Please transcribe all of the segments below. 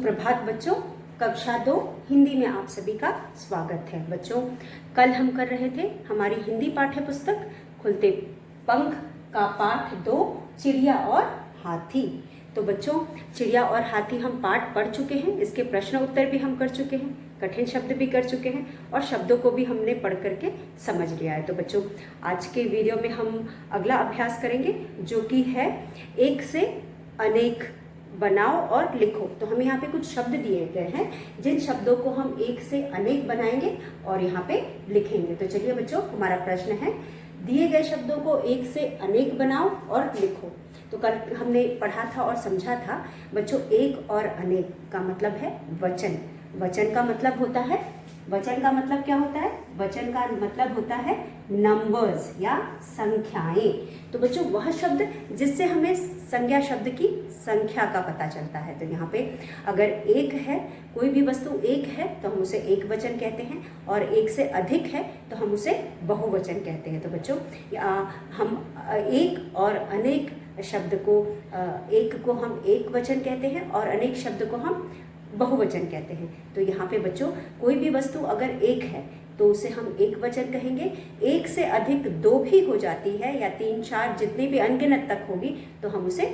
सुप्रभात बच्चों। कक्षा 2 हिंदी में आप सभी का स्वागत है। बच्चों, कल हम कर रहे थे हमारी हिंदी पाठ्य पुस्तक खुलते पंख का पाठ 2 चिड़िया और हाथी। तो बच्चों, चिड़िया और हाथी हम पाठ पढ़ चुके हैं, इसके प्रश्न उत्तर भी हम कर चुके हैं, कठिन शब्द भी कर चुके हैं और शब्दों को भी हमने पढ़ करके समझ लिया है। तो बच्चों, आज के वीडियो में हम अगला अभ्यास करेंगे जो कि है एक से अनेक बनाओ और लिखो। तो हम यहाँ पे कुछ शब्द दिए गए हैं जिन शब्दों को हम एक से अनेक बनाएंगे और यहाँ पे लिखेंगे। तो चलिए बच्चों, हमारा प्रश्न है दिए गए शब्दों को एक से अनेक बनाओ और लिखो। तो कल हमने पढ़ा था और समझा था बच्चों, एक और अनेक का मतलब है वचन। वचन का मतलब होता है, वचन का मतलब क्या होता है? वचन का मतलब होता है नंबर्स या संख्याएं। तो बच्चों, वह शब्द जिससे हमें संज्ञा शब्द की संख्या का पता चलता है। तो यहाँ पे अगर एक है, कोई भी वस्तु एक है तो हम उसे एक वचन कहते हैं, और एक से अधिक है तो हम उसे बहुवचन कहते हैं। तो बच्चों, हम एक और अनेक शब्द को, एक को हम एक वचन कहते हैं और अनेक शब्द को हम बहुवचन कहते हैं। तो यहाँ पे बच्चों, कोई भी वस्तु अगर एक है तो उसे हम एक वचन कहेंगे। एक से अधिक दो भी हो जाती है या 3, 4 जितनी भी अनगिनत तक होगी तो हम उसे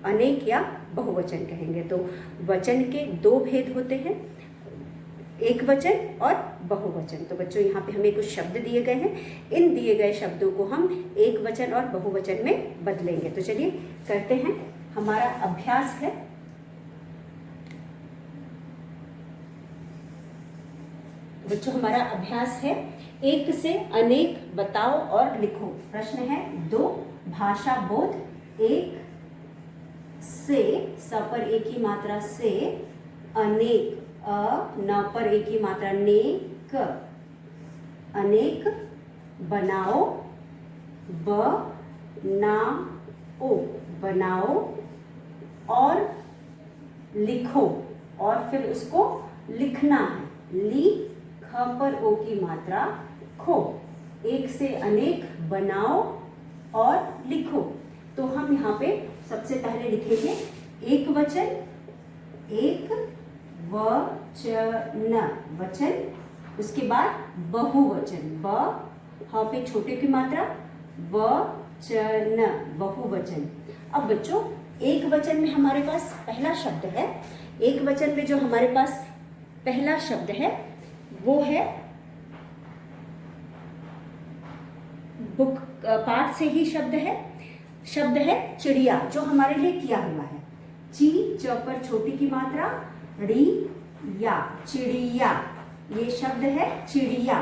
अनेक या बहुवचन कहेंगे। तो वचन के 2 भेद होते हैं, एक वचन और बहुवचन। तो बच्चों, यहाँ पे हमें कुछ शब्द दिए गए हैं, इन दिए गए शब्दों को हम एक वचन और बहुवचन में बदलेंगे। तो चलिए करते हैं। हमारा अभ्यास है बच्चों, हमारा अभ्यास है एक से अनेक बताओ और लिखो। प्रश्न है 2 भाषा बोध। एक से, स पर एक ही मात्रा से, अनेक, न पर एक ही मात्रा नेक, अनेक बनाओ, बनाओ और लिखो, और फिर उसको लिखना है। ख पर ओ की मात्रा खो। एक से अनेक बनाओ और लिखो। तो हम यहाँ पे सबसे पहले लिखेंगे एक वचन, एक वचन, वचन। उसके बाद बहुवचन, ब ह पे छोटे की मात्रा, वचन, बहुवचन। अब बच्चों, एक वचन में हमारे पास पहला शब्द है, एक वचन में जो हमारे पास पहला शब्द है वो है, बुक पाठ से ही शब्द है चिड़िया, जो हमारे लिए किया हुआ है। ची, च पर छोटी की मात्रा, ड़ी, या, चिड़िया। ये शब्द है चिड़िया।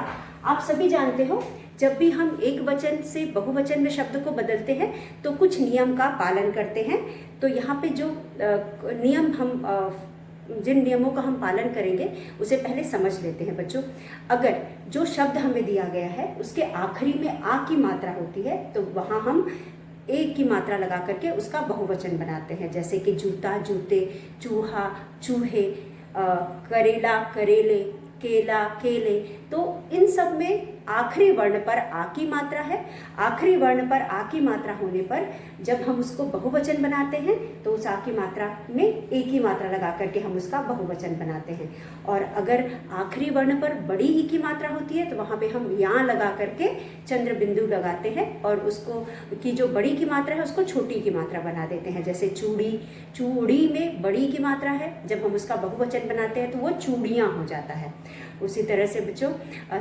आप सभी जानते हो, जब भी हम एक वचन से बहुवचन में शब्द को बदलते हैं तो कुछ नियम का पालन करते हैं। तो यहाँ पे जो नियम हम जिन नियमों का हम पालन करेंगे उसे पहले समझ लेते हैं। बच्चों, अगर जो शब्द हमें दिया गया है उसके आखिरी में आ की मात्रा होती है तो वहाँ हम एक की मात्रा लगा करके उसका बहुवचन बनाते हैं। जैसे कि जूता, जूते, चूहा, चूहे, करेला, करेले, केला, केले। तो इन सब में आखिरी वर्ण पर आ की मात्रा है। आखिरी वर्ण पर आ की मात्रा होने पर जब हम उसको बहुवचन बनाते हैं तो उस आ की मात्रा में एक ही मात्रा लगा करके हम उसका बहुवचन बनाते हैं। और अगर आखिरी वर्ण पर बड़ी ई की मात्रा होती है तो वहाँ पे हम यहाँ लगा करके चंद्र बिंदु लगाते हैं और उसको की जो बड़ी की मात्रा है उसको छोटी की मात्रा बना देते हैं। जैसे चूड़ी, चूड़ी में बड़ी की मात्रा है, जब हम उसका बहुवचन बनाते हैं तो वो चूड़ियाँ हो जाता है। उसी तरह से बच्चों,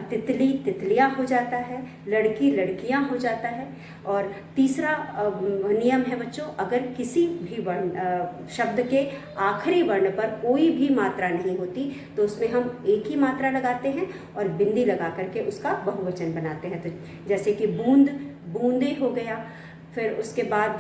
तितली, तितलियाँ हो जाता है, लड़की, लड़कियाँ हो जाता है। और तीसरा नियम है बच्चों, अगर किसी भी वर्ण शब्द के आखिरी वर्ण पर कोई भी मात्रा नहीं होती तो उसमें हम एक ही मात्रा लगाते हैं और बिंदी लगा करके उसका बहुवचन बनाते हैं। तो जैसे कि बूंद, बूंदे हो गया। फिर उसके बाद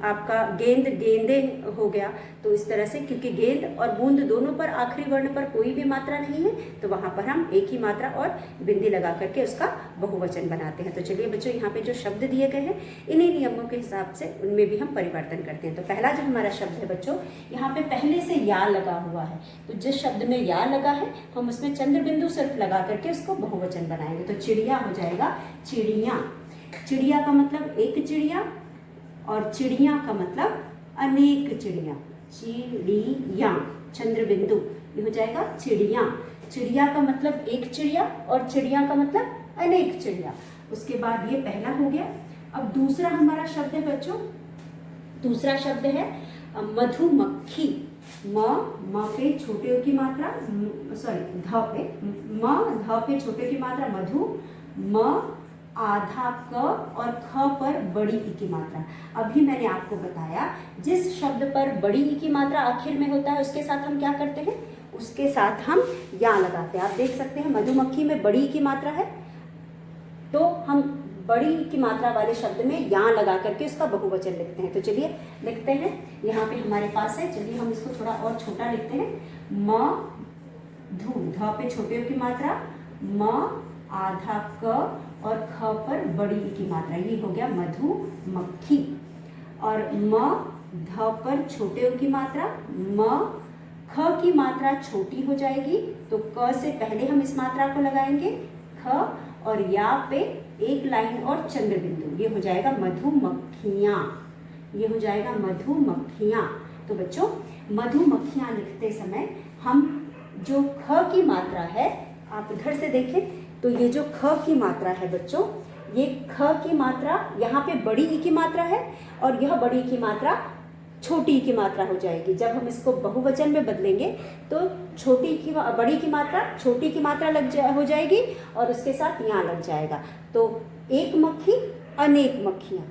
आपका गेंद, गेंदे हो गया। तो इस तरह से, क्योंकि गेंद और बूंद दोनों पर आखिरी वर्ण पर कोई भी मात्रा नहीं है तो वहाँ पर हम एक ही मात्रा और बिंदी लगा करके उसका बहुवचन बनाते हैं। तो चलिए बच्चों, यहाँ पे जो शब्द दिए गए हैं इन्हीं नियमों के हिसाब से उनमें भी हम परिवर्तन करते हैं। तो पहला जो हमारा शब्द है बच्चों, यहाँ पे पहले से या लगा हुआ है। तो जिस शब्द में या लगा है हम उसमें चंद्र बिंदु सिर्फ लगा करके उसको बहुवचन बनाएंगे। तो चिड़िया हो जाएगा चिड़िया। चिड़िया का मतलब एक चिड़िया और चिड़िया का मतलब अनेक चिड़िया, चिड़िया। चंद्र बिंदु, ये हो जाएगा चिड़िया। चिड़िया का मतलब एक चिड़िया और चिड़िया का मतलब अनेक चिड़िया। उसके बाद ये पहला हो गया। अब दूसरा हमारा शब्द है बच्चों, दूसरा शब्द है मधुमक्खी। म पे छोटे की मात्रा, सॉरी ध पे, ध पे छोटे की मात्रा मधु, म आधा क और ख पर बड़ी ई की मात्रा। अभी मैंने आपको बताया जिस शब्द पर बड़ी ई की मात्रा आखिर में होता है उसके साथ हम क्या करते हैं, उसके साथ हम या लगाते हैं। आप देख सकते हैं मधुमक्खी में बड़ी ई की मात्रा है, तो हम बड़ी की मात्रा वाले शब्द में यहाँ लगा करके उसका बहुवचन लिखते हैं। तो चलिए लिखते हैं, यहाँ पे हमारे पास है, चलिए हम इसको थोड़ा और छोटा लिखते हैं। म धु, ध पे छोटे की मात्रा, म आधा क और ख पर बड़ी ई की मात्रा, ये हो गया मधुमक्खी। और म ध पर छोटे की मात्रा, म ख की मात्रा छोटी हो जाएगी तो क से पहले हम इस मात्रा को लगाएंगे ख, और या पे एक लाइन और चंद्र बिंदु, ये हो जाएगा मधुमक्खियाँ, ये हो जाएगा मधुमक्खियाँ। तो बच्चों मधुमक्खियाँ लिखते समय हम जो ख की मात्रा है, आप इधर से देखें तो ये जो ख की मात्रा है बच्चों, ये ख की मात्रा यहाँ पे बड़ी ई की मात्रा है और यह बड़ी की मात्रा छोटी की मात्रा हो जाएगी। जब हम इसको बहुवचन में बदलेंगे तो छोटी की बड़ी की मात्रा छोटी की मात्रा हो जाएगी और उसके साथ यहाँ लग जाएगा। तो एक मक्खी अनेक मक्खियाँ,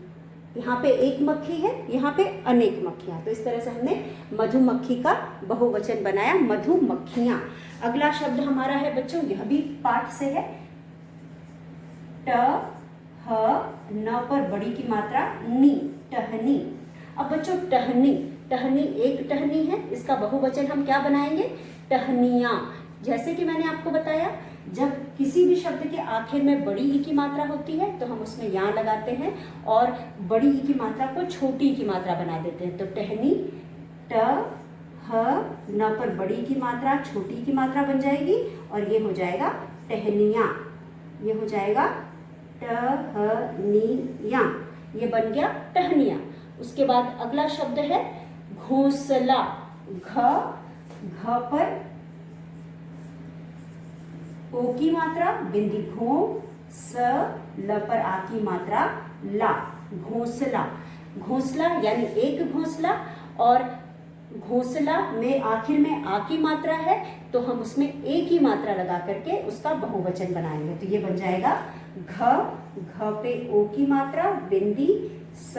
यहाँ पे एक मक्खी है, यहाँ पे अनेक मक्खियाँ। तो इस तरह से हमने मधुमक्खी का बहुवचन बनाया, मधुमक्खियाँ। अगला शब्द हमारा है बच्चों, यह भी पाठ से है, ट ह न पर बड़ी की मात्रा नी, टहनी। अब बच्चों टहनी, टहनी एक टहनी है, इसका बहुवचन हम क्या बनाएंगे, टहनियाँ। जैसे कि मैंने आपको बताया जब किसी भी शब्द के आखिर में बड़ी ई की मात्रा होती है तो हम उसमें यहाँ लगाते हैं और बड़ी ई की मात्रा को छोटी ई की मात्रा बना देते हैं। तो टहनी, ट ह न पर बड़ी की मात्रा छोटी की मात्रा बन जाएगी और ये हो जाएगा टहनियाँ, ये हो जाएगा टहनियाँ, ये बन गया टहनियाँ। उसके बाद अगला शब्द है घोंसला। घ पर ओ की मात्रा बिंदी घो, स ल पर आ की मात्रा ला, घोंसला। घोंसला यानी एक घोंसला, और घोंसला में आखिर में आ की मात्रा है तो हम उसमें ए की मात्रा लगा करके उसका बहुवचन बनाएंगे। तो ये बन जाएगा घ पे ओ की मात्रा बिंदी, स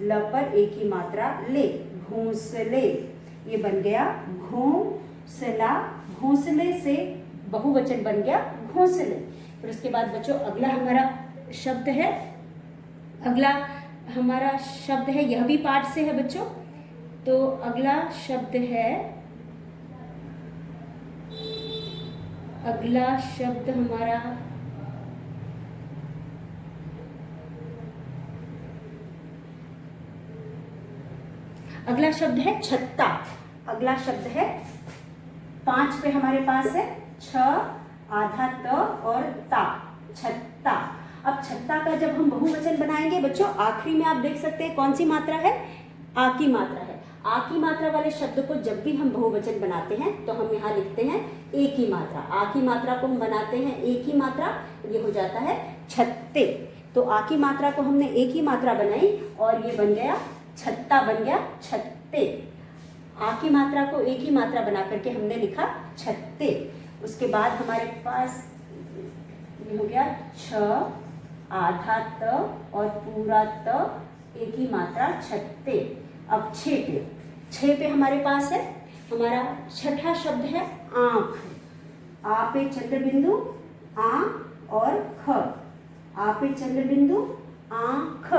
ल पर ए की मात्रा ले, घोंसले, ये बन गया घोंसला। घोंसले से बहुवचन बन गया घोंसले। फिर उसके बाद बच्चों अगला हमारा शब्द है, अगला हमारा शब्द है, यह भी पाठ से है बच्चों। तो अगला शब्द है, अगला शब्द हमारा अगला शब्द है छत्ता। अगला शब्द है 5 पे हमारे पास है छ, आधा त और ता, छत्ता। अब छत्ता का जब हम बहुवचन बनाएंगे बच्चों, आखिरी में आप देख सकते हैं कौन सी मात्रा है, आ की मात्रा है। आ की मात्रा वाले शब्द को जब भी हम बहुवचन बनाते हैं तो हम यहाँ लिखते हैं ए की मात्रा। आ की मात्रा को हम बनाते हैं ए की मात्रा, ये हो जाता है छत्ते। तो आ की मात्रा को हमने ए की मात्रा बनाई और ये बन गया छत्ता, बन गया छत्ते। आ की मात्रा को ए की मात्रा बना करके हमने लिखा छत्ते। उसके बाद हमारे पास ये हो गया छ, आधा त और पूरा त, ए की मात्रा छत्ते। अब 6 पे हमारे पास है हमारा छठा शब्द है आँख। आ पे चंद्र बिंदु आ और ख, आ पे चंद्र बिंदु आँख।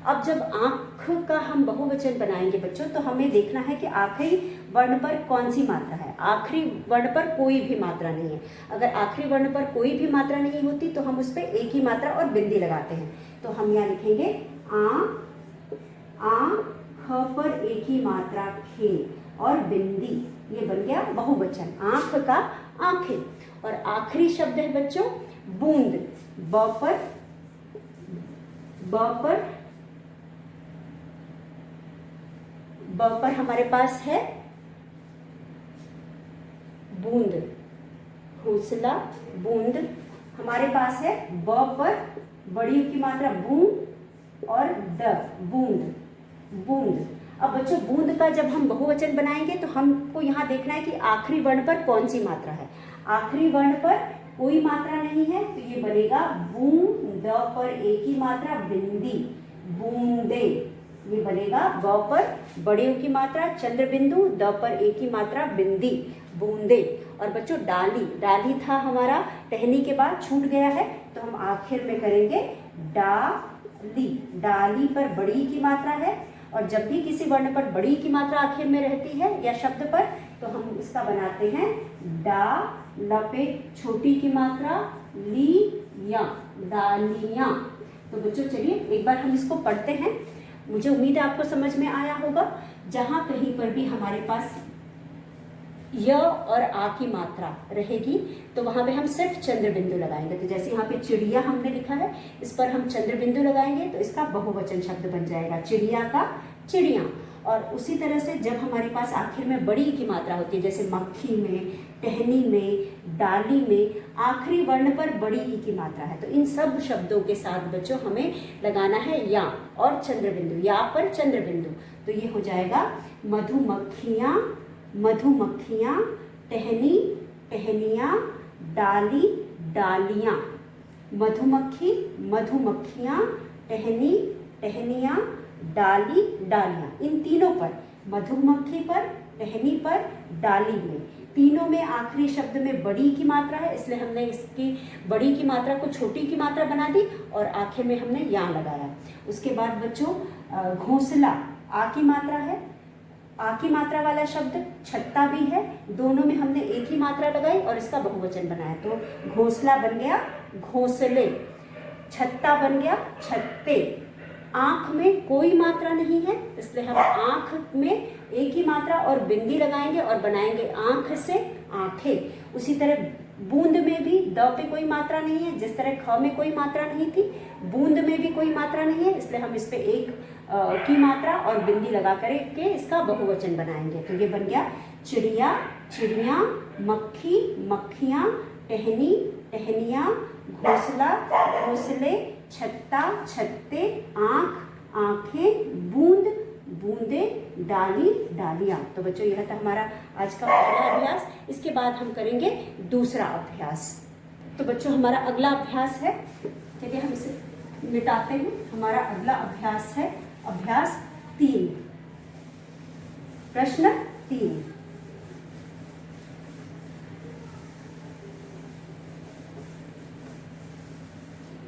अब जब आँख का हम बहुवचन बनाएंगे बच्चों तो हमें देखना है कि आखिरी वर्ण पर कौन सी मात्रा है। आखिरी वर्ण पर कोई भी मात्रा नहीं है। अगर आखिरी वर्ण पर कोई भी मात्रा नहीं होती तो हम उस पर एक ही मात्रा और बिंदी लगाते हैं। तो हम यहाँ लिखेंगे आ ख पर एक ही मात्रा खे और बिंदी, ये बन गया बहुवचन, आँख का आंखें। और आखिरी शब्द है बच्चों बूंद। ब पर हमारे पास है बूंद, घोंसला, बूंद। हमारे पास है ब पर बड़ी की मात्रा बू और द, बूंद, बूंद। अब बच्चों बूंद का जब हम बहुवचन बनाएंगे तो हमको यहाँ देखना है कि आखिरी वर्ण पर कौन सी मात्रा है। आखिरी वर्ण पर कोई मात्रा नहीं है तो ये बनेगा बूंद, द पर एक ही मात्रा बिंदी, बूंदे। ये बनेगा ब पर बड़े की मात्रा चंद्र बिंदु, द पर एक ही मात्रा बिंदी, बूंदे। और बच्चों डाली, डाली था हमारा टहनी के बाद छूट गया है तो हम आखिर में करेंगे डाली। डाली पर बड़ी की मात्रा है और जब भी किसी वर्ण पर बड़ी की मात्रा आखिर में रहती है या शब्द पर तो हम इसका बनाते हैं डा, ल पे छोटी की मात्रा ली या, डालियां। तो बच्चों चलिए एक बार हम इसको पढ़ते हैं। मुझे उम्मीद है आपको समझ में आया होगा। जहां कहीं पर भी हमारे पास य और आ की मात्रा रहेगी तो वहां पे हम सिर्फ चंद्र बिंदु लगाएंगे। तो जैसे यहाँ पे चिड़िया हमने लिखा है, इस पर हम चंद्र बिंदु लगाएंगे तो इसका बहुवचन शब्द बन जाएगा चिड़िया का चिड़िया। और उसी तरह से जब हमारे पास आखिर में बड़ी की मात्रा होती है, जैसे मक्खी में, टहनी में, डाली में, आखिरी वर्ण पर बड़ी ई की मात्रा है तो इन सब शब्दों के साथ बच्चों हमें लगाना है या और चंद्र बिंदु, या पर चंद्र बिंदु। तो ये हो जाएगा मधुमक्खियाँ, मधुमक्खियाँ, टहनी, टहनियाँ, डाली, डालियाँ। मधुमक्खी, मधुमक्खियाँ, टहनी, टहनियाँ, डाली, डालियाँ। इन तीनों पर, मधुमक्खी पर, टहनी पर, डाली में, तीनों में आखिरी शब्द में बड़ी की मात्रा है इसलिए हमने इसकी बड़ी की मात्रा को छोटी की मात्रा बना दी और आखिर में हमने या लगाया। उसके बाद बच्चों घोंसला, आ की मात्रा है, आ की मात्रा वाला शब्द छत्ता भी है, दोनों में हमने एक ही मात्रा लगाई और इसका बहुवचन बनाया तो घोंसला बन गया घोंसले, छत्ता बन गया छत्ते। आंख में कोई मात्रा नहीं है इसलिए हम आंख में एक ही मात्रा और बिंदी लगाएंगे और बनाएंगे आंख से आंखें। उसी तरह बूंद में भी द पे कोई मात्रा नहीं है, जिस तरह ख में कोई मात्रा नहीं थी बूंद में भी कोई मात्रा नहीं है इसलिए हम इस पे एक की मात्रा और बिंदी लगा करके इसका बहुवचन बनाएंगे। तो ये बन गया चिड़िया, चिड़िया, मक्खी, मक्खियाँ, टहनी, टहनियाँ, घोंसला, घोंसले, छत्ता, छत्ते, आँख, आँखें, बूंद, बूंदे, डाली, डालियाँ। तो बच्चों यह था हमारा आज का पहला अभ्यास। इसके बाद हम करेंगे दूसरा अभ्यास। तो बच्चों हमारा अगला अभ्यास है, चलिए हम इसे मिटाते हैं। हमारा अगला अभ्यास है अभ्यास 3, प्रश्न 3।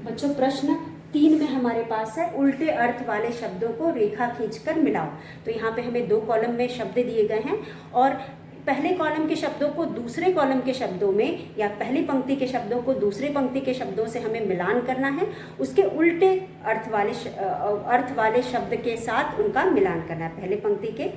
बच्चों प्रश्न 3 में हमारे पास है उल्टे अर्थ वाले शब्दों को रेखा खींचकर मिलाओ। तो यहाँ पे हमें 2 कॉलम में शब्द दिए गए हैं और पहले कॉलम के शब्दों को दूसरे कॉलम के शब्दों में या पहली पंक्ति के शब्दों को दूसरे पंक्ति के शब्दों से हमें मिलान करना है। उसके उल्टे अर्थ वाले शब्द के साथ उनका मिलान करना है। पहले पंक्ति के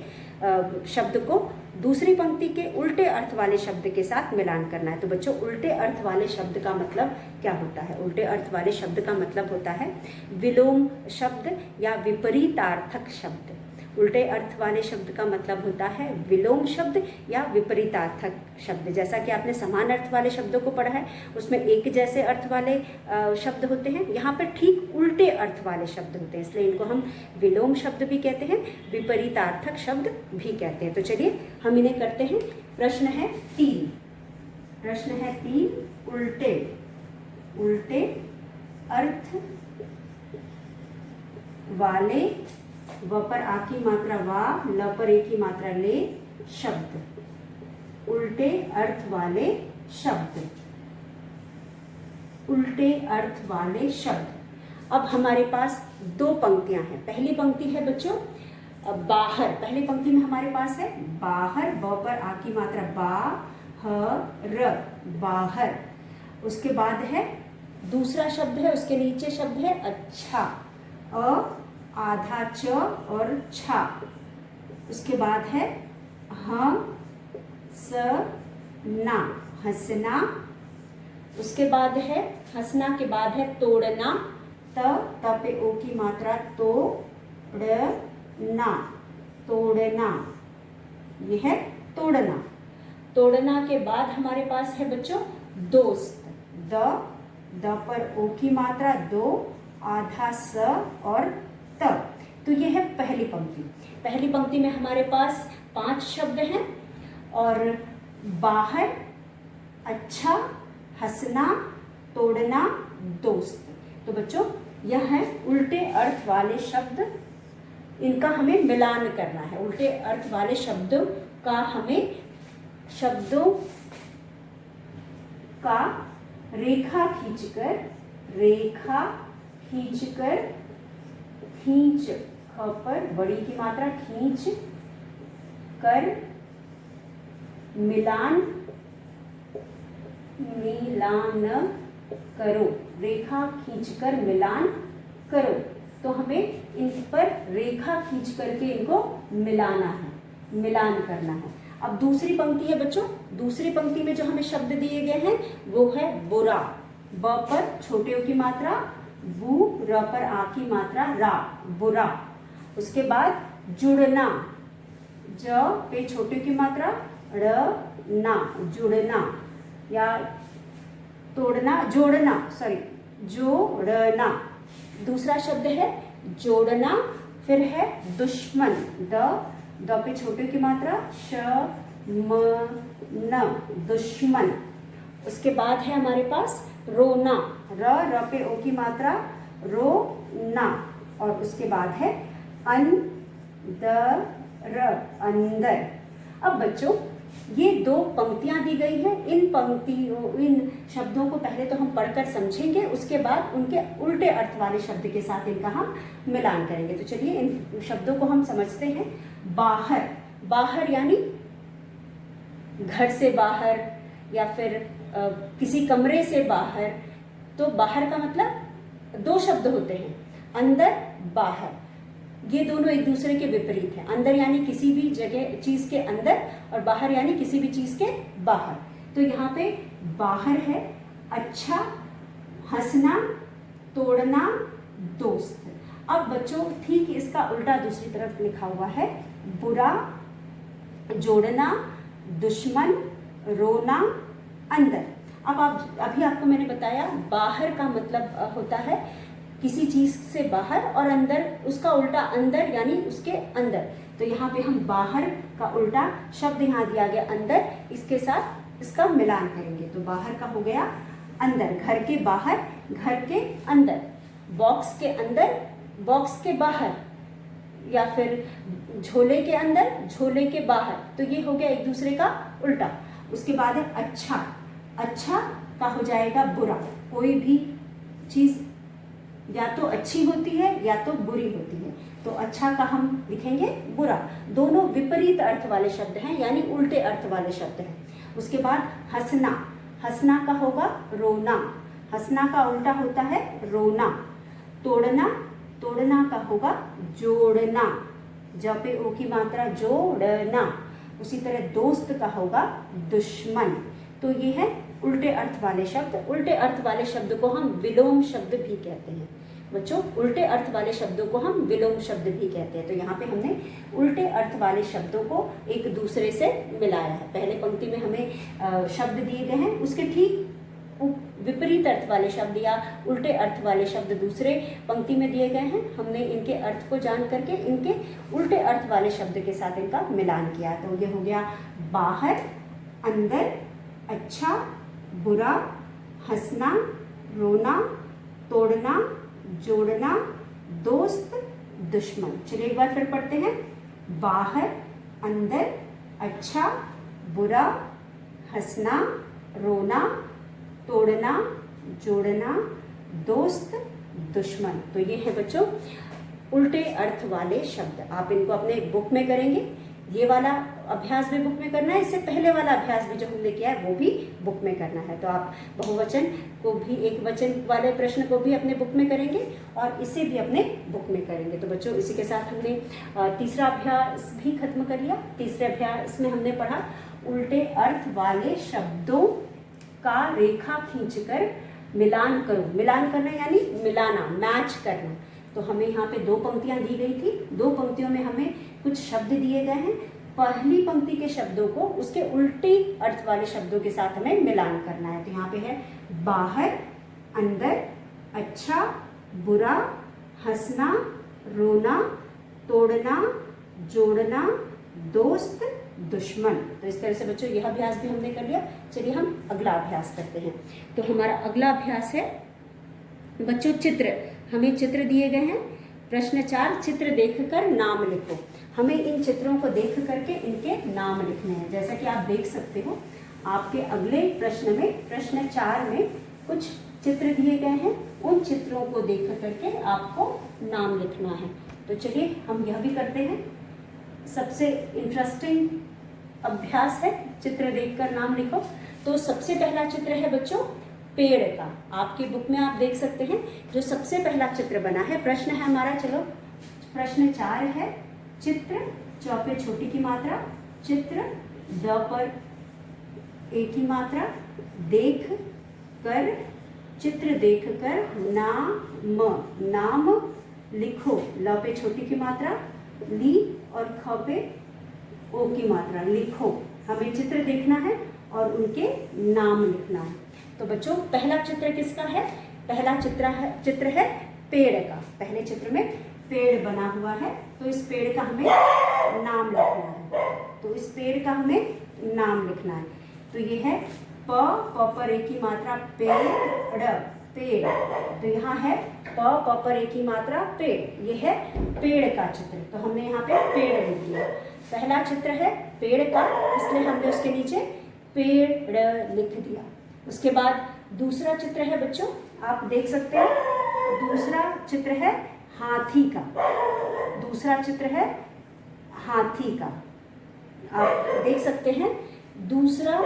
शब्द को दूसरी पंक्ति के उल्टे अर्थ वाले शब्द के साथ मिलान करना है। तो बच्चों उल्टे अर्थ वाले शब्द का मतलब क्या होता है? उल्टे अर्थ वाले शब्द का मतलब होता है विलोम शब्द या विपरीतार्थक शब्द। उल्टे अर्थ वाले शब्द का मतलब होता है विलोम शब्द या विपरीतार्थक शब्द। जैसा कि आपने समान अर्थ वाले शब्दों को पढ़ा है उसमें एक जैसे अर्थ वाले शब्द होते हैं, यहाँ पर ठीक उल्टे अर्थ वाले शब्द होते हैं, इसलिए इनको हम विलोम शब्द भी कहते हैं, विपरीतार्थक शब्द भी कहते हैं। तो चलिए हम इन्हें करते हैं। प्रश्न है 3, प्रश्न है 3, उल्टे उल्टे अर्थ वाले, व पर आ की मात्रा वा, ल पर ए की मात्रा ले शब्द। उल्टे अर्थ वाले शब्द, उल्टे अर्थ वाले शब्द। अब हमारे पास 2 पंक्तियां हैं। पहली पंक्ति है बच्चों बाहर। पहली पंक्ति में हमारे पास है बाहर, ब पर आ की मात्रा बा, ह र, बाहर। उसके बाद है दूसरा शब्द है, उसके नीचे शब्द है अच्छा, अ आधा च और छा। उसके बाद है ह स ना, हंसना। उसके बाद है हंसना के बाद है तोड़ना, त पे ओ की मात्रा तो ड़ ना, तोड़ना। यह है तोड़ना। तोड़ना के बाद हमारे पास है बच्चों दोस्त। द पर ओ की मात्रा, दो, आधा स और त। तो ये है पहली पंक्ति। पहली पंक्ति में हमारे पास 5 शब्द हैं और बाहर, अच्छा, हंसना, तोड़ना, दोस्त। तो बच्चों यह है उल्टे अर्थ वाले शब्द, इनका हमें मिलान करना है। उल्टे अर्थ वाले शब्दों का हमें शब्दों का रेखा खींचकर, खींच ख पर बड़ी की मात्रा, खींच कर मिलान करो। रेखा खींचकर मिलान करो। तो हमें इन पर रेखा खींच करके इनको मिलाना है, मिलान करना है। अब दूसरी पंक्ति है बच्चों। दूसरी पंक्ति में जो हमें शब्द दिए गए हैं वो है बुरा। ब पर छोटे ओ की मात्रा, बू, र पर आ की मात्रा, रा, बुरा। उसके बाद जुड़ना, ज पे छोटे की मात्रा, ड़, ना, जुड़ना या तोड़ना, जोड़ना, सॉरी, जोड़ना। दूसरा शब्द है जोड़ना। फिर है दुश्मन, द पे छोटे की मात्रा, श, म, न, दुश्मन। उसके बाद है हमारे पास रोना, र पे ओ की मात्रा, रो, ना। और उसके बाद है अंदर, अंदर। अब बच्चों ये 2 पंक्तियां दी गई हैं। इन शब्दों को पहले तो हम पढ़कर समझेंगे, उसके बाद उनके उल्टे अर्थ वाले शब्द के साथ इनका हम मिलान करेंगे। तो चलिए इन शब्दों को हम समझते हैं। बाहर, बाहर यानी घर से बाहर या फिर किसी कमरे से बाहर। तो बाहर का मतलब 2 शब्द होते हैं, अंदर, बाहर। ये दोनों एक दूसरे के विपरीत हैं। अंदर यानी किसी भी जगह चीज के अंदर और बाहर यानी किसी भी चीज के बाहर। तो यहाँ पे बाहर है अच्छा, हंसना, तोड़ना, दोस्त। अब बच्चों ठीक इसका उल्टा दूसरी तरफ लिखा हुआ है, बुरा, जोड़ना, दुश्मन, रोना, अंदर। अब अभी आपको मैंने बताया बाहर का मतलब होता है किसी चीज से बाहर और अंदर उसका उल्टा अंदर यानी उसके अंदर। तो यहाँ पे हम बाहर का उल्टा शब्द यहाँ दिया गया अंदर, इसके साथ इसका मिलान करेंगे। तो बाहर का हो गया अंदर, घर के बाहर, घर के अंदर, बॉक्स के अंदर, बॉक्स के बाहर, या फिर झोले के अंदर, झोले के बाहर। तो ये हो गया एक दूसरे का उल्टा। उसके बाद है अच्छा, अच्छा का हो जाएगा बुरा। कोई भी चीज या तो अच्छी होती है या तो बुरी होती है। तो अच्छा का हम लिखेंगे बुरा। दोनों विपरीत अर्थ वाले शब्द हैं यानी उल्टे अर्थ वाले शब्द हैं। उसके बाद हंसना, हंसना का होगा रोना, हंसना का उल्टा होता है रोना। तोड़ना, तोड़ना का होगा जोड़ना, ज पे ओ की मात्रा, जोड़ना। उसी तरह दोस्त का होगा दुश्मन। तो ये है उल्टे अर्थ वाले शब्द। उल्टे अर्थ वाले शब्द को हम विलोम शब्द भी कहते हैं बच्चों। उल्टे अर्थ वाले शब्दों को हम विलोम शब्द भी कहते हैं। तो यहाँ पे हमने उल्टे अर्थ वाले शब्दों को एक दूसरे से मिलाया है। पहले पंक्ति में हमें शब्द दिए गए हैं, उसके ठीक विपरीत अर्थ वाले शब्द या उल्टे अर्थ वाले शब्द दूसरे पंक्ति में दिए गए हैं। हमने इनके अर्थ को जान करके इनके उल्टे अर्थ वाले शब्द के साथ इनका मिलान किया। तो ये हो गया बाहर, अंदर, अच्छा, बुरा, हंसना, रोना, तोड़ना, जोड़ना, दोस्त, दुश्मन। चलिए एक बार फिर पढ़ते हैं। बाहर, अंदर, अच्छा, बुरा, हंसना, रोना, तोड़ना, जोड़ना, दोस्त, दुश्मन। तो ये है बच्चों उल्टे अर्थ वाले शब्द। आप इनको अपने बुक में करेंगे। ये वाला अभ्यास भी बुक में करना है, इससे पहले वाला अभ्यास भी जो हमने किया है वो भी बुक में करना है। तो आप बहुवचन को भी, एक वचन वाले प्रश्न को भी अपने बुक में करेंगे और इसे भी अपने बुक में करेंगे। तो बच्चों इसी के साथ हमने तीसरा अभ्यास भी खत्म कर लिया। तीसरे अभ्यास में हमने पढ़ा उल्टे अर्थ वाले शब्दों का रेखा खींचकर मिलान करो। मिलान करना यानी मिलाना, मैच करना। तो हमें यहाँ पे 2 पंक्तियां दी गई थी। 2 पंक्तियों में हमें कुछ शब्द दिए गए हैं। पहली पंक्ति के शब्दों को उसके उल्टी अर्थ वाले शब्दों के साथ हमें मिलान करना है। तो यहाँ पे है बाहर, अंदर, अच्छा, बुरा, हंसना, रोना, तोड़ना, जोड़ना, दोस्त, दुश्मन। तो इस तरह से बच्चों यह अभ्यास भी हमने कर लिया। चलिए हम अगला अभ्यास करते हैं। तो हमारा अगला अभ्यास है बच्चों चित्र। हमें चित्र दिए गए हैं। प्रश्न 4, चित्र देखकर नाम लिखो। हमें इन चित्रों को देख करके इनके नाम लिखने हैं। जैसा कि आप देख सकते हो आपके अगले प्रश्न में, प्रश्न 4 में कुछ चित्र दिए गए हैं। उन चित्रों को देख करके आपको नाम लिखना है। तो चलिए हम यह भी करते हैं। सबसे इंटरेस्टिंग अभ्यास है चित्र देखकर नाम लिखो। तो सबसे पहला चित्र है बच्चों पेड़ का। आपकी बुक में आप देख सकते हैं जो सबसे पहला चित्र बना है। प्रश्न है हमारा, चलो प्रश्न 4 है चित्र, च पे छोटी की मात्रा, चित्र, द पर एक की मात्रा, देख कर, चित्र देख कर, नाम लिखो, ल पे छोटी की मात्रा, ली और ख पे ओ की मात्रा, लिखो। हमें चित्र देखना है और उनके नाम लिखना है। तो बच्चों पहला चित्र किसका है? पहला चित्र है पेड़ का। पहले चित्र में पेड़ बना हुआ है, तो इस पेड़ का हमें नाम लिखना है। तो इस पेड़ का हमें नाम लिखना है। तो ये है प पर एक की मात्रा पेड़। तो यहाँ है प पर एक की मात्रा पेड़। ये है पेड़ का चित्र। तो हमने यहाँ पे पेड़ लिख दिया। पहला चित्र है पेड़ का, इसलिए हमने उसके नीचे पेड़ लिख दिया। उसके बाद दूसरा चित्र है बच्चों, आप देख सकते हैं, दूसरा चित्र है हाथी का। दूसरा चित्र है हाथी का, आप देख सकते हैं। दूसरा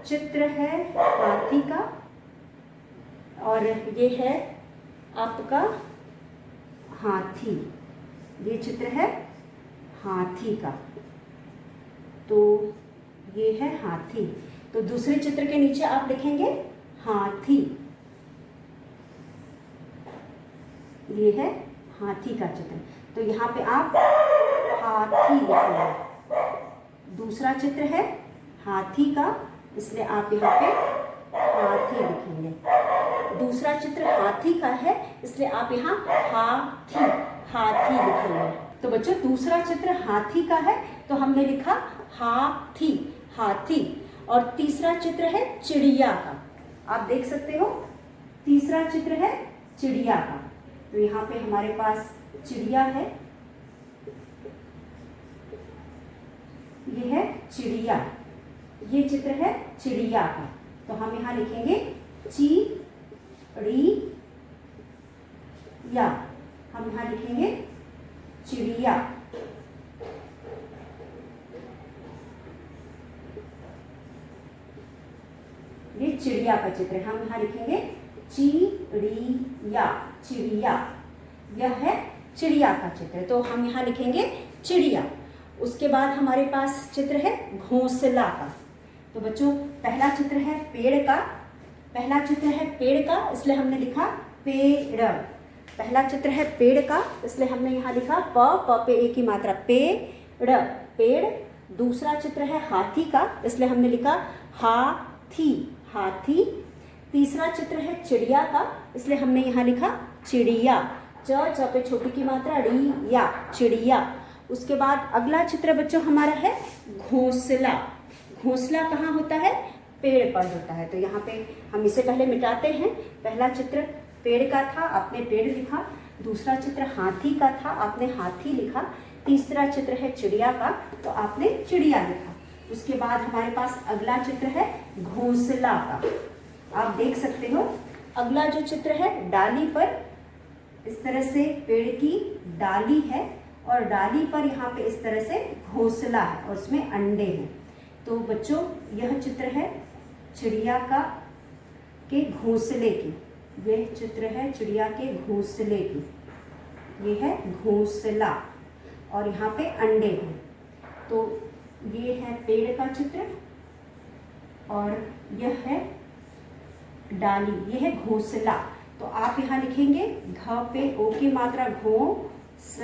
चित्र है हाथी का और ये है आपका हाथी। ये चित्र है हाथी का। तो ये है हाथी। तो दूसरे चित्र के नीचे आप लिखेंगे हाथी। ये है हाथी का चित्र। तो यहाँ पे आप हाथी लिखेंगे। दूसरा चित्र है हाथी का, इसलिए आप यहाँ पे हाथी लिखेंगे। दूसरा चित्र हाथी का है, इसलिए आप यहाँ हाथी लिखेंगे। तो बच्चों दूसरा चित्र हाथी का है, तो हमने लिखा हाथी। और तीसरा चित्र है चिड़िया का। आप देख सकते हो, तीसरा चित्र है चिड़िया का। तो यहाँ पे हमारे पास चिड़िया है। ये है चिड़िया। ये चित्र है चिड़िया का। तो हम यहाँ लिखेंगे चिड़िया। हम यहाँ लिखेंगे चिड़िया। ये चिड़िया का चित्र है। हम यहाँ लिखेंगे चिड़िया। यह है चिड़िया का चित्र। तो हम यहाँ लिखेंगे चिड़िया। उसके बाद हमारे पास चित्र है घोंसला का। तो बच्चों पहला चित्र है पेड़ का। पहला चित्र है पेड़ का, इसलिए हमने लिखा पेड़। पहला चित्र है पेड़ का, इसलिए हमने यहाँ लिखा प पे एक की मात्रा पेड़। दूसरा चित्र है हाथी का, इसलिए हमने लिखा हाथी। तीसरा चित्र है चिड़िया का, इसलिए हमने यहाँ लिखा चिड़िया। च पे छोटी की मात्रा रिया, चिड़िया। उसके बाद अगला चित्र बच्चों हमारा है घोंसला। घोंसला कहाँ होता है? पेड़ पर होता है। तो यहाँ पे हम इसे पहले मिटाते हैं। पहला चित्र पेड़ का था, आपने पेड़ लिखा। दूसरा चित्र हाथी का था, आपने हाथी लिखा। तीसरा चित्र है चिड़िया का, तो आपने चिड़िया लिखा। उसके बाद हमारे पास अगला चित्र है घोंसला का। आप देख सकते हो अगला जो चित्र है डाली पर, इस तरह से पेड़ की डाली है और डाली पर यहाँ पे इस तरह से घोंसला है और उसमें अंडे हैं। तो बच्चों यह चित्र है चिड़िया के घोंसले की। यह चित्र है चिड़िया के घोंसले की। ये है घोंसला और यहाँ पे अंडे हैं। तो ये है पेड़ का चित्र और यह है डाली, यह है घोंसला। तो आप यहाँ लिखेंगे घ पे ओ की मात्रा घो, स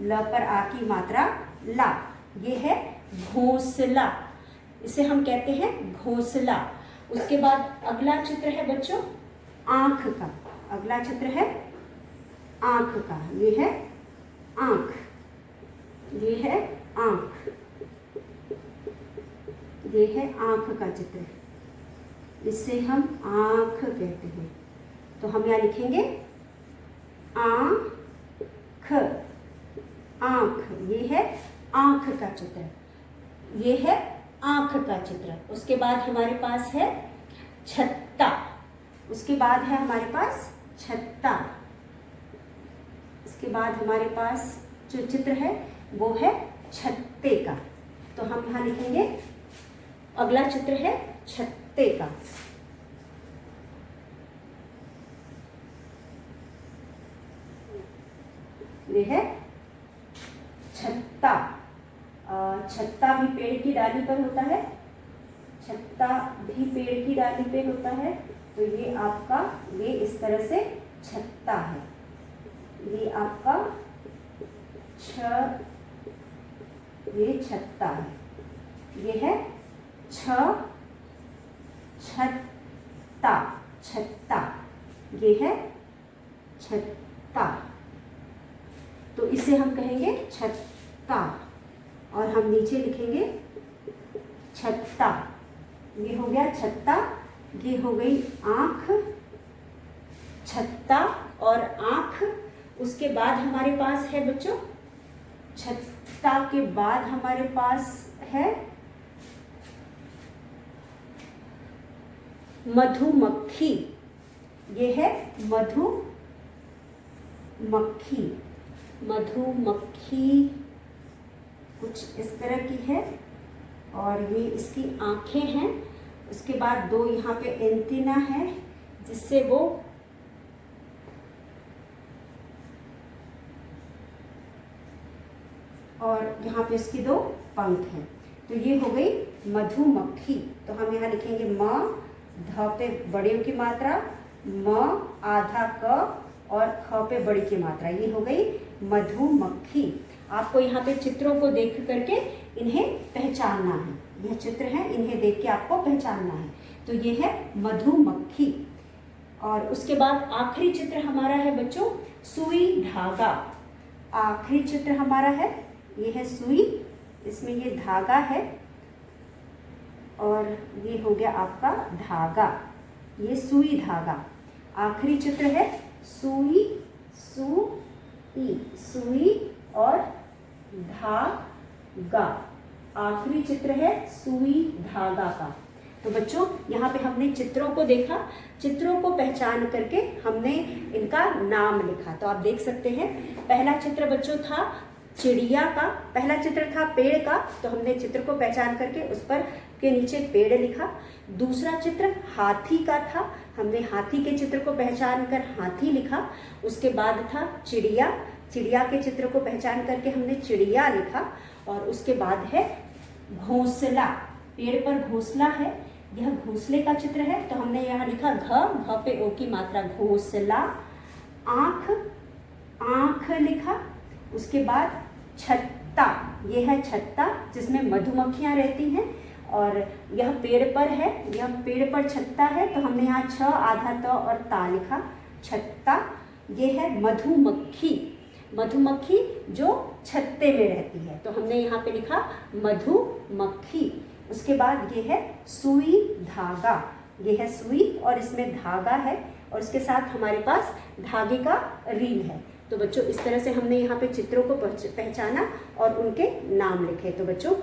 ल पर आ की मात्रा ला। ये है घोंसला, इसे हम कहते हैं घोंसला। उसके बाद अगला चित्र है बच्चों आंख का, अगला चित्र है आंख का, ये है आंख, ये है आंख, ये है आंख का चित्र, इसे हम आंख कहते हैं। तो हम यहाँ लिखेंगे आंख, आंख, ये है आंख का चित्र, ये है आंख का चित्र। उसके बाद हमारे पास है छत्ता, उसके बाद है हमारे पास छत्ता, इसके बाद हमारे पास जो चित्र है वो है छत्ते का। तो हम यहाँ लिखेंगे अगला चित्र है छत्ते का। ये है छत्ता, छत्ता भी पेड़ की डाली पर होता है, छत्ता भी पेड़ की डाली पे होता है। तो ये आपका, ये इस तरह से छत्ता है, ये आपका ये छत्ता है, ये है छत्ता, छत्ता, ये है छत्ता। तो इसे हम कहेंगे छत्ता, और हम नीचे लिखेंगे छत्ता। ये हो गया छत्ता, ये हो गई आंख, छत्ता और आंख। उसके बाद हमारे पास है बच्चों, छत्ता के बाद हमारे पास है मधुमक्खी, ये है मधुमक्खी, मधुमक्खी कुछ इस तरह की है और ये इसकी आंखें हैं। उसके बाद दो यहाँ पे एंटीना है जिससे वो और यहाँ पे इसकी दो पंख हैं। तो ये हो गई मधुमक्खी। तो हम यहाँ लिखेंगे म, ध पे बड़े की मात्रा, म आधा क और ख पे बड़ी की मात्रा, ये हो गई मधुमक्खी। आपको यहाँ पे चित्रों को देख करके इन्हें पहचानना है, यह चित्र है, इन्हें देख के आपको पहचानना है। तो ये है मधुमक्खी। और उसके बाद आखिरी चित्र हमारा है बच्चों सुई धागा। आखिरी चित्र हमारा है, ये है सुई, इसमें ये धागा है और ये हो गया आपका धागा, ये सुई धागा। आखिरी चित्र है सुई, सुई और धागा। आखिरी चित्र है सुई धागा का। तो बच्चों यहाँ पे हमने चित्रों को देखा, चित्रों को पहचान करके हमने इनका नाम लिखा। तो आप देख सकते हैं पहला चित्र बच्चों था चिड़िया का, पहला चित्र था पेड़ का, तो हमने चित्र को पहचान करके उस पर के नीचे पेड़ लिखा। दूसरा चित्र हाथी का था, हमने हाथी के चित्र को पहचान कर हाथी लिखा। उसके बाद था चिड़िया, चिड़िया के चित्र को पहचान करके हमने चिड़िया लिखा। और उसके बाद है घोंसला, पेड़ पर घोंसला है, यह घोंसले का चित्र है, तो हमने यहाँ लिखा घ पे ओ की मात्रा घोंसला। आँख, आँख लिखा। उसके बाद छत्ता, ये है छत्ता जिसमें मधुमक्खियाँ रहती हैं और यह पेड़ पर है, यह पेड़ पर छत्ता है, तो हमने यहाँ छ आधा त और ता लिखा, छत्ता। ये है मधुमक्खी, मधुमक्खी जो छत्ते में रहती है, तो हमने यहाँ पे लिखा मधुमक्खी। उसके बाद ये है सुई धागा, ये है सुई और इसमें धागा है और इसके साथ हमारे पास धागे का रील है। तो बच्चों इस तरह से हमने यहाँ पे चित्रों को पहचाना और उनके नाम लिखे। तो बच्चों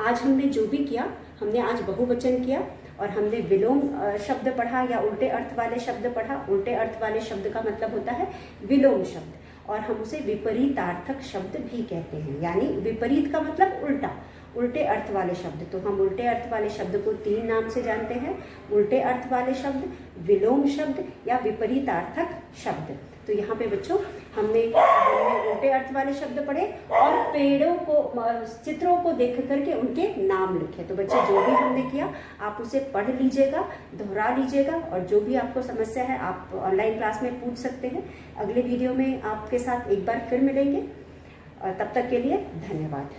आज हमने जो भी किया, हमने आज बहुवचन किया और हमने विलोम शब्द पढ़ा या उल्टे अर्थ वाले शब्द पढ़ा। उल्टे अर्थ वाले शब्द का मतलब होता है विलोम शब्द और हम उसे विपरीतार्थक शब्द भी कहते हैं, यानी विपरीत का मतलब उल्टा, उल्टे अर्थ वाले शब्द। तो हम उल्टे अर्थ वाले शब्द को 3 नाम से जानते हैं, उल्टे अर्थ वाले शब्द, विलोम शब्द या विपरीतार्थक शब्द। तो यहाँ पे बच्चों हमने उल्टे अर्थ वाले शब्द पढ़े और पेड़ों को, चित्रों को देख करके उनके नाम लिखे। तो बच्चे जो भी हमने किया आप उसे पढ़ लीजिएगा, दोहरा लीजिएगा और जो भी आपको समस्या है आप ऑनलाइन क्लास में पूछ सकते हैं। अगले वीडियो में आपके साथ एक बार फिर मिलेंगे, तब तक के लिए धन्यवाद।